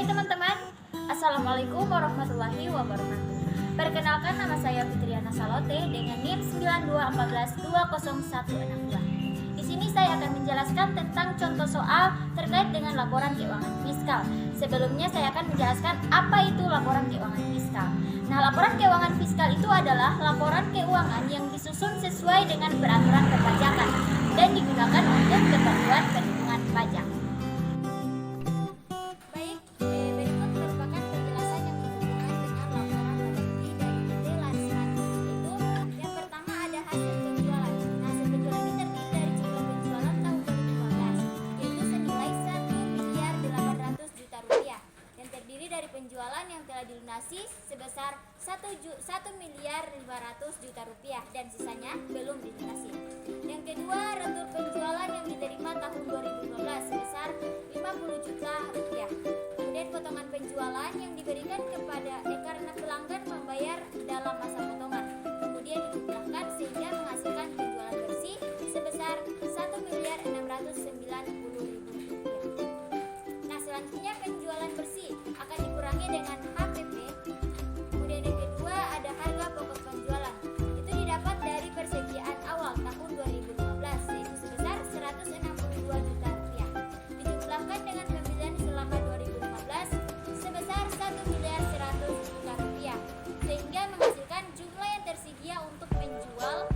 Hai teman-teman, Assalamualaikum warahmatullahi wabarakatuh. Perkenalkan, nama saya Fitriana Salote dengan NIM 9214200162. Di sini saya akan menjelaskan tentang contoh soal terkait dengan laporan keuangan fiskal. Sebelumnya saya akan menjelaskan apa itu laporan keuangan fiskal. Nah, laporan keuangan fiskal itu adalah laporan keuangan yang disusun sesuai dengan peraturan perpajakan dan digunakan untuk keperluan perhitungan pajak. Penjualan yang telah dilunasi sebesar 1.500.000.000 rupiah dan sisanya belum dilunasi. Yang kedua, retur penjualan yang diterima tahun 2015 sebesar 50 juta rupiah. Kemudian potongan penjualan yang diberikan kepada karena pelanggan membayar dalam masa potongan. Kemudian dijumlahkan sehingga menghasilkan penjualan bersih sebesar 1.690.000 rupiah. Nah, selanjutnya penjualan bersih akan dikurangi dengan HPP. Kemudian yang kedua ada harga pokok penjualan. Itu didapat dari persediaan awal tahun 2015 yaitu sebesar 162 juta rupiah. Dijumlahkan dengan pembelian selama 2015 sebesar 1.100 juta rupiah sehingga menghasilkan jumlah yang tersedia untuk dijual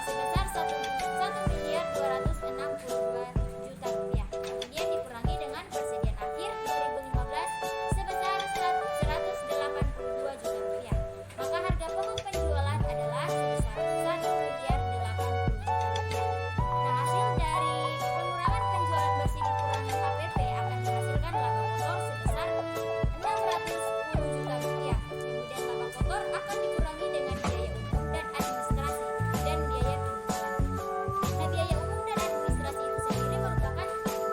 sebesar 1.262 juta rupiah. Kemudian dikurangi dengan persediaan akhir 2015 sebesar 182 juta rupiah. Maka harga pokok penjualan adalah sebesar 1.080 juta rupiah. Nah, hasil dari pengurangan penjualan bersih dikurangi HPP akan menghasilkan laba kotor sebesar 610 juta rupiah. Kemudian laba kotor akan dikurangi dengan biaya umum dan administrasi dan biaya penjualan. Nah, biaya umum dan administrasi itu sendiri merupakan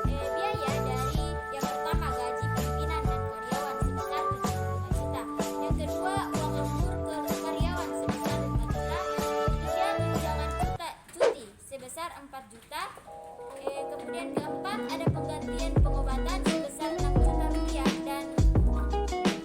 biaya dari yang pertama gaji pimpinan dan karyawan sebesar 75 juta. Yang kedua uang lembur ke karyawan sebesar 5 juta. Ketiga tunjangan cuti sebesar 4 juta. Kemudian keempat ada penggantian pengobatan sebesar 6 juta rupiah dan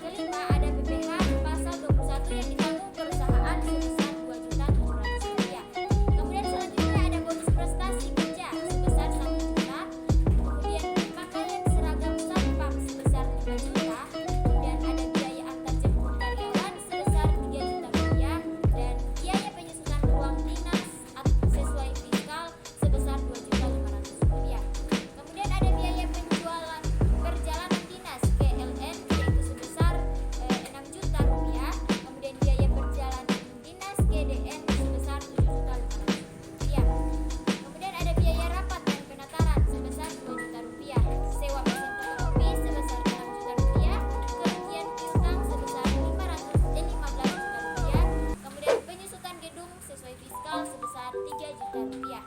kelima ada PPh pasal 21 yang ditanggung perusahaan sebesar 2.700.000 rupiah. Kemudian selanjutnya ada bonus prestasi kerja sebesar 1 juta. Kemudian pakaian seragam satpam sebesar 5 juta. Kemudian ada biaya antar jemput karyawan sebesar 3 juta rupiah dan biaya penyusunan uang dinas sesuai fiskal sebesar 2.500.000 rupiah. Kemudian ada biaya penjualan perjalanan dinas KLN yaitu sebesar 6 juta rupiah. Kemudian biaya perjalanan dinas KDN sebesar 7.500.000 rupiah. Kemudian ada biaya rapat dan penataran sebesar 2 juta rupiah. Sewa mesin fotokopi sebesar 6 juta rupiah. Kerugian piutang sebesar 15 juta rupiah. Kemudian penyusutan gedung sesuai fiskal sebesar 3 juta rupiah.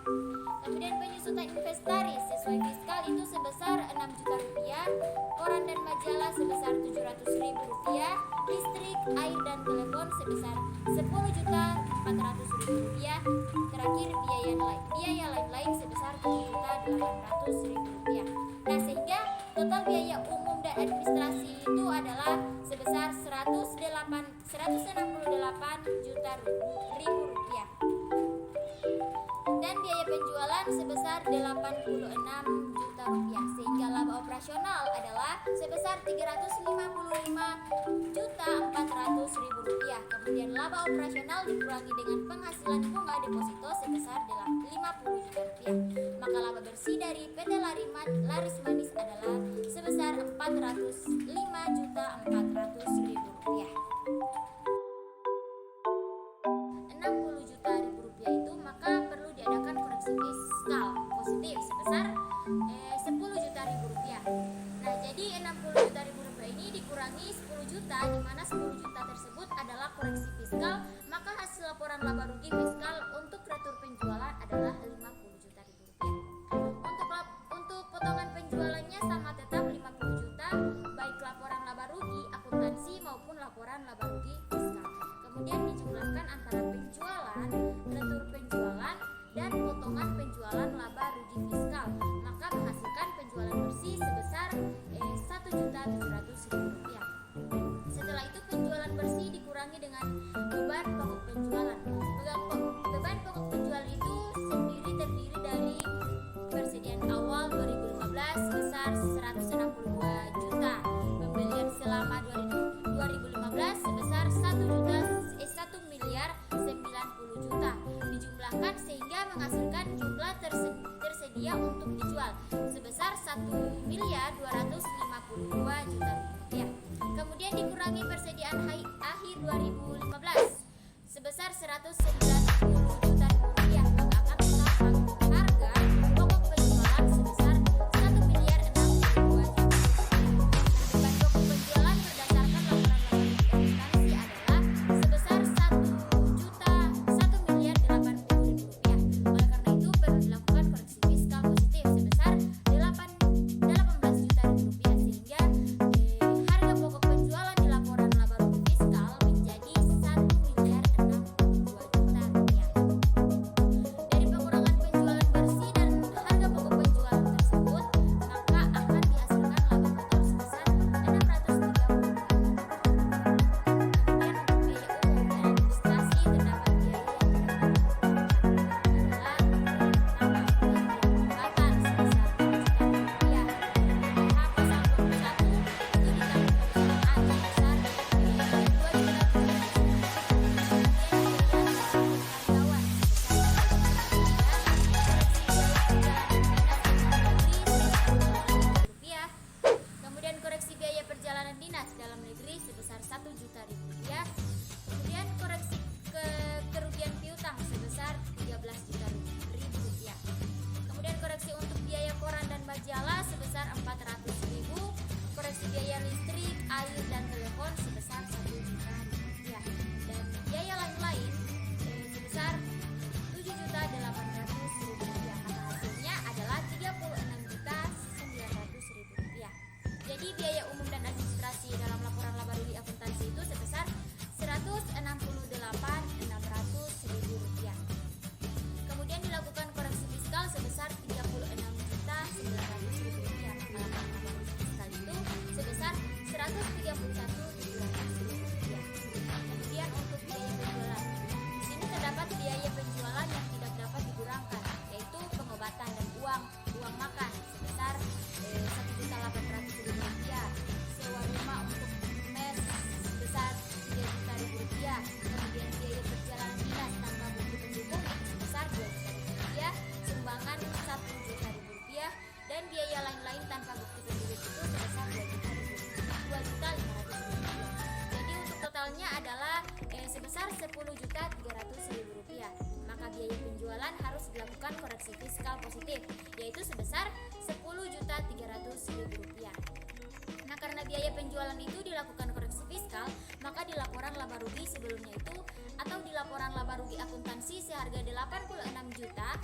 Kemudian penyusutan inventaris sesuai fiskal itu sebesar 6 juta rupiah. Koran dan majalah sebesar 700.000 rupiah. Listrik, air dan telepon sebesar 10.400.000 rupiah. Terakhir biaya lain-lain sebesar 7.800.000 rupiah. Nah, sehingga total biaya umum dan administrasi itu adalah sebesar 168 juta rupiah. Dan biaya penjualan sebesar 86 juta rupiah sehingga laba operasional adalah sebesar 355.400.000 rupiah. Kemudian laba operasional dikurangi dengan penghasilan bunga deposito sebesar 50 juta rupiah. Maka laba bersih dari PT Laris Manis adalah sebesar 405.400.000 rupiah. 60 juta rupiah itu maka perlu diadakan koreksi fiskal positif sebesar 10 juta rupiah. Nah, jadi 60 juta rupiah ini dikurangi 10 juta di mana 10 juta tersebut adalah koreksi fiskal, maka hasil laporan laba rugi fiskal untuk retur penjualan adalah 50 juta rupiah. Untuk potongan penjualannya sama tetap 50 juta baik laporan laba rugi akuntansi maupun laporan laba rugi fiskal. Kemudian dijumlahkan antara penjualan, retur penjualan dan potongan penjualan laba rugi fiskal, maka menghasilkan penjualan bersih sebesar 1 juta 162 juta. Pembelian selama 2015 sebesar 1 miliar 90 juta. Dijumlahkan sehingga menghasilkan jumlah tersedia untuk dijual sebesar 1 miliar 252 juta rupiah. Kemudian dikurangi persediaan akhir 2015 sebesar 190 juta rupiah, maka akan terdapat harga pokok penjualan sebesar 1 miliar 62 juta. Beban pokok penjualan berdasarkan laporan akuntansi adalah sebesar 1 miliar 80 ribu rupiah. Oleh karena itu perlu dilakukan koreksi fiskal positif sebesar 18 juta rupiah sehingga harga pokok penjualan di laporan laba rugi fiskal menjadi 1 miliar 62 juta rupiah. Dari pengurangan penjualan bersih dan harga pokok penjualan tersebut, maka akan dihasilkan laba kotor sebesar 630 juta. Kemudian untuk biaya umum dan administrasi terdapat biaya yang adalah tambah biaya pengobatan sebesar 2 juta rupiah. Pasal 21 itu ditanggung perusahaan sebesar 2 rupiah. Kemudian koreksi biaya perjalanan dinas dalam negeri sebesar 1 juta rupiah. Kemudian koreksi kerugian piutang sebesar 13 juta rupiah. Kemudian koreksi untuk biaya koran dan majalah sebesar 400.000. Koreksi biaya listrik, air dan telepon sebesar 1 juta rupiah. Dan biaya lain-lain sebesar 7.800.000 rupiah. Maka hasilnya adalah 36.900.000 rupiah. Jadi biaya umum dan administrasi dalam laporan laba rugi akuntansi itu sebesar 168.600.000 rupiah. Kemudian dilakukan koreksi fiskal sebesar 36.900.000 rupiah. Laporan laba rugi fiskal itu sebesar 131.700.000 rupiah. Kemudian untuk biaya penjualan, di sini terdapat biaya penjualan yang tidak dapat dikurangkan, yaitu pengobatan dan uang makan sebesar 1.800.000 rupiah, sewa rumah untuk mes sebesar 3 juta rupiah, kemudian biaya perjalanan dinas tanpa bukti pendukung sebesar 2 juta rupiah, sumbangan 1 juta rupiah, dan biaya lain-lain tanpa bukti penduduk itu sebesar 2.500.000 rupiah. Jadi untuk totalnya adalah sebesar 10.300.000 rupiah. Maka biaya penjualan harus dilakukan koreksi fiskal positif, yaitu sebesar 10.300.000 rupiah. Nah, karena biaya penjualan itu dilakukan koreksi fiskal, maka di laporan laba rugi sebelumnya itu atau di laporan laba rugi akuntansi seharga 86 juta,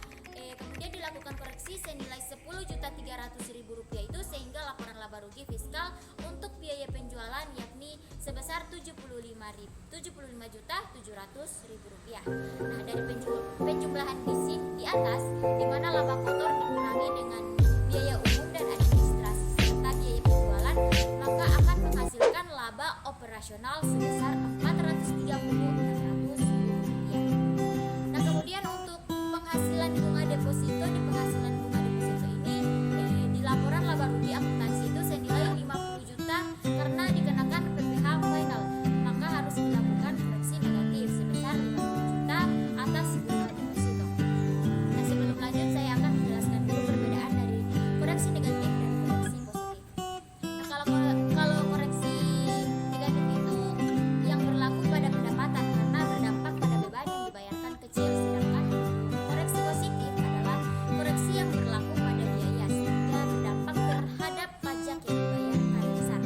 kemudian dilakukan koreksi senilai 10.300.000 rupiah itu sehingga laporan laba rugi fiskal untuk biaya penjualan yakni sebesar 75.700.000 rupiah. Nah, dari penjumlahan di atas, di mana laba kotor dikurangi dengan biaya umum dan administrasi serta biaya penjualan, maka akan menghasilkan laba operasional sebesar 430.600 rupiah. Nah, kemudian untuk penghasilan bunga deposito, di penghasilan bunga deposito ini di laporan laba rugi akuntansi itu senilai 50 juta karena dikenakan PPh final, maka harus dilakukan koreksi negatif sebesar 50 juta atas bunga deposito. Nah, sebelum lanjut saya akan menjelaskan dulu perbedaan dari koreksi negatif dan koreksi positif. Nah, kalau koreksi negatif itu yang berlaku pada pendapatan karena berdampak pada beban yang dibayarkan kecil, sedangkan koreksi positif adalah koreksi yang berlaku pada biaya sehingga berdampak terhadap pajak yang dibayarkan besar.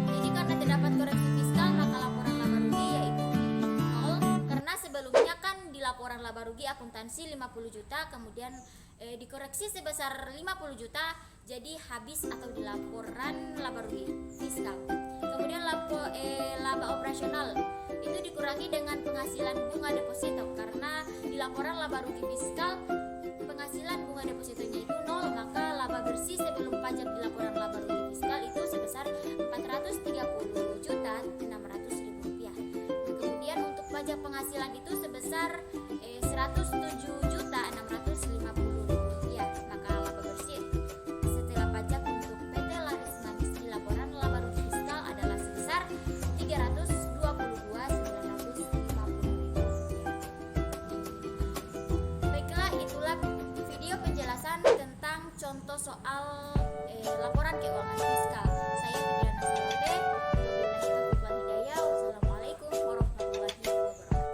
Jadi karena terdapat koreksi fiskal, maka laporan laba rugi yaitu 0, karena sebelumnya kan di laporan laba rugi akuntansi 50 juta, kemudian dikoreksi sebesar 50 juta jadi habis atau di laporan laba rugi fiskal. Kemudian laba operasional itu dikurangi dengan penghasilan bunga deposito karena di laporan laba rugi fiskal penghasilan bunga depositonya itu 0, maka laba bersih sebelum pajak di laporan laba rugi fiskal itu sebesar 430.600.000 rupiah. Nah, kemudian untuk pajak penghasilan itu sebesar 107.650.000 rupiah, maka laba bersih setelah pajak laporan keuangan fiskal.